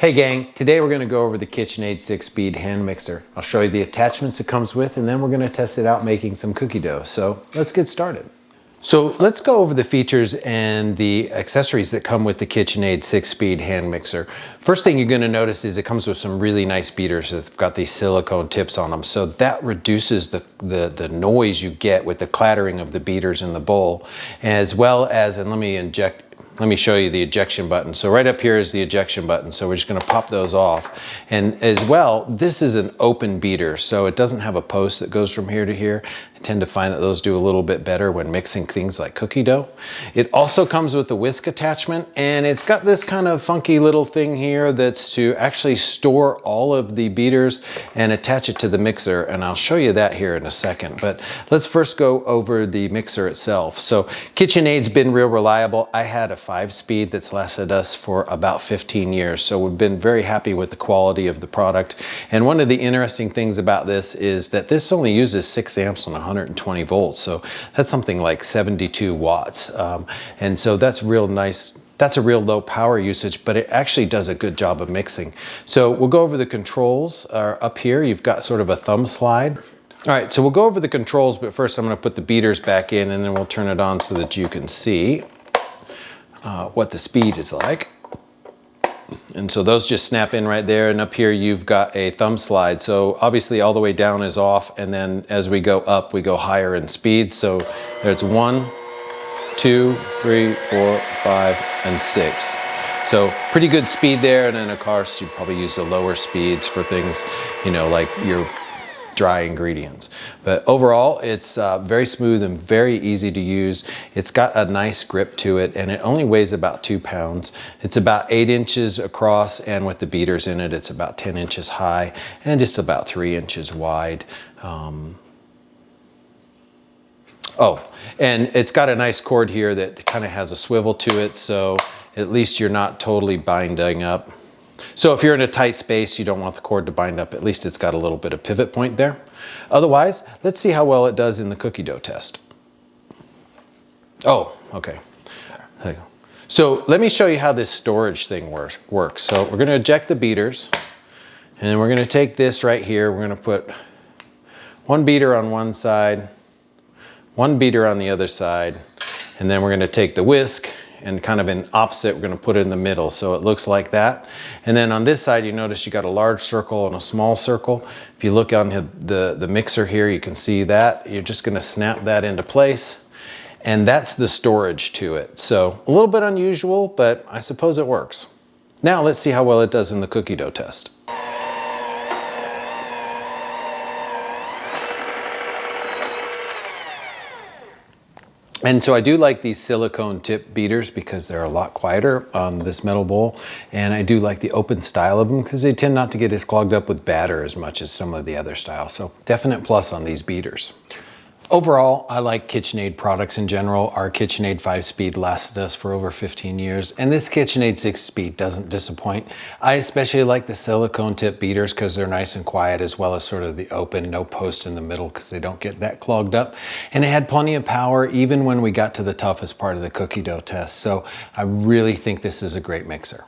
Hey gang, today we're going to go over the Kitchenaid 6-speed hand mixer. I'll show you the attachments it comes with and then we're going to test it out making some cookie dough. So let's get started. So let's go over the features and the accessories that come with the Kitchenaid 6-speed hand mixer. First thing you're going to notice is it comes with some really nice beaters that've got these silicone tips on them. So that reduces the noise you get with the clattering of the beaters in the bowl, as well as, and let me show you the ejection button. So right up here is the ejection button. So we're just gonna pop those off. And as well, this is an open beater. So it doesn't have a post that goes from here to here. I tend to find that those do a little bit better when mixing things like cookie dough. It also comes with a whisk attachment, and it's got this kind of funky little thing here that's to actually store all of the beaters and attach it to the mixer. And I'll show you that here in a second. But let's first go over the mixer itself. So Kitchenaid's been real reliable. I had a 5-speed that's lasted us for about 15 years. So we've been very happy with the quality of the product. And one of the interesting things about this is that this only uses 6 amps on 120 volts. So that's something like 72 watts. And so that's real nice. That's a real low power usage, but it actually does a good job of mixing. So we'll go over the controls. Up here, you've got sort of a thumb slide. All right, so we'll go over the controls, but first I'm gonna put the beaters back in and then we'll turn it on so that you can see what the speed is like. And so those just snap in right there, and up here you've got a thumb slide. So obviously all the way down is off, and then as we go up, we go higher in speed. So there's 1, 2, 3, 4, 5, and 6. So pretty good speed there, and then of course you probably use the lower speeds for things, you know, like your dry ingredients. But overall, it's very smooth and very easy to use. It's got a nice grip to it, and it only weighs about 2 pounds. It's about 8 inches across, and with the beaters in it, it's about 10 inches high and just about 3 inches wide. Oh, and it's got a nice cord here that kind of has a swivel to it, so at least you're not totally binding up. So if you're in a tight space, you don't want the cord to bind up, at least it's got a little bit of pivot point there. Otherwise, let's see how well it does in the cookie dough test. Oh, okay. There you go. So let me show you how this storage thing works. So we're gonna eject the beaters, and then we're gonna take this right here, we're gonna put 1 beater on one side, 1 beater on the other side, and then we're gonna take the whisk and kind of in opposite, we're gonna put it in the middle. So it looks like that. And then on this side, you notice you got a large circle and a small circle. If you look on the mixer here, you can see that. You're just gonna snap that into place. And that's the storage to it. So a little bit unusual, but I suppose it works. Now let's see how well it does in the cookie dough test. And so I do like these silicone tip beaters because they're a lot quieter on this metal bowl. And I do like the open style of them because they tend not to get as clogged up with batter as much as some of the other styles. So definite plus on these beaters. Overall, I like Kitchenaid products in general. Our Kitchenaid 5-speed lasted us for over 15 years, and this Kitchenaid 6-speed doesn't disappoint. I especially like the silicone tip beaters because they're nice and quiet, as well as sort of the open, no post in the middle because they don't get that clogged up. And it had plenty of power even when we got to the toughest part of the cookie dough test. So I really think this is a great mixer.